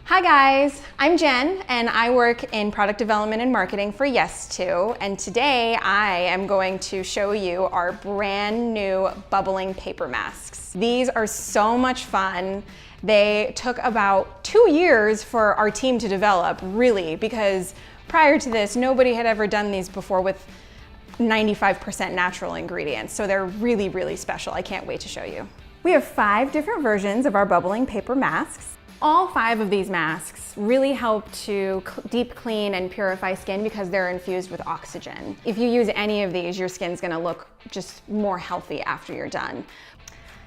Hi guys, I'm Jen and I work in product development and marketing for Yes2, and today I am going to show you our brand new bubbling paper masks. These are so much fun. They took about 2 years for our team to develop, really, because prior to this, nobody had ever done these before with 95% natural ingredients, so they're really, really special. I can't wait to show you. We have 5 different versions of our bubbling paper masks. All 5 of these masks really help to deep clean and purify skin because they're infused with oxygen. If you use any of these, your skin's gonna look just more healthy after you're done.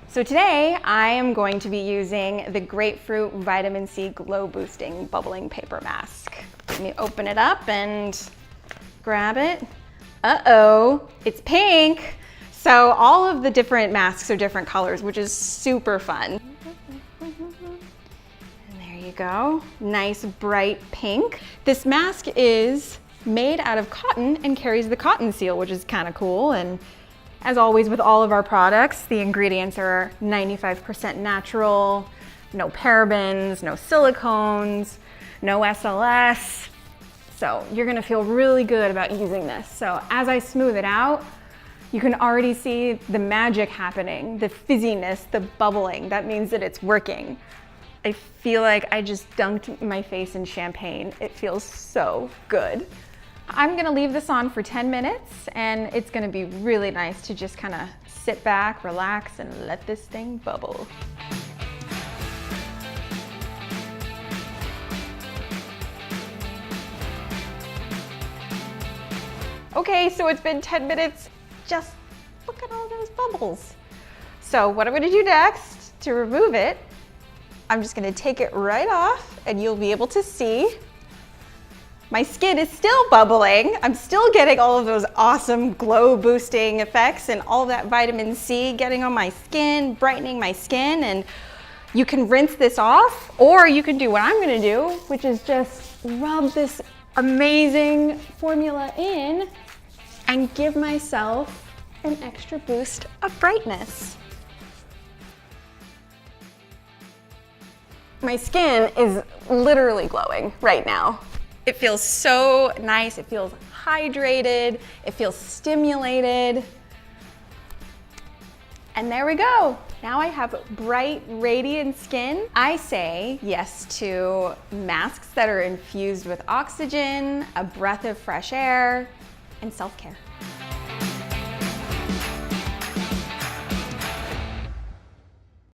So today, I am going to be using the Grapefruit Vitamin C Glow Boosting Bubbling Paper Mask. Let me open it up and grab it. Uh-oh, it's pink. So all of the different masks are different colors, which is super fun. There you go, nice bright pink. This mask is made out of cotton and carries the cotton seal, which is kind of cool. And as always with all of our products, the ingredients are 95% natural, no parabens, no silicones, no SLS. So you're gonna feel really good about using this. So as I smooth it out, you can already see the magic happening, the fizziness, the bubbling. That means that it's working. I feel like I just dunked my face in champagne. It feels so good. I'm gonna leave this on for 10 minutes and it's gonna be really nice to just kind of sit back, relax, and let this thing bubble. Okay, so it's been 10 minutes. Just look at all those bubbles. So what I'm gonna do next to remove it, I'm just gonna take it right off and you'll be able to see my skin is still bubbling. I'm still getting all of those awesome glow boosting effects and all that vitamin C getting on my skin, brightening my skin. And you can rinse this off, or you can do what I'm gonna do, which is just rub this amazing formula in and give myself an extra boost of brightness. My skin is literally glowing right now. It feels so nice, it feels hydrated, it feels stimulated. And there we go. Now I have bright, radiant skin. I say yes to masks that are infused with oxygen, a breath of fresh air, and self-care.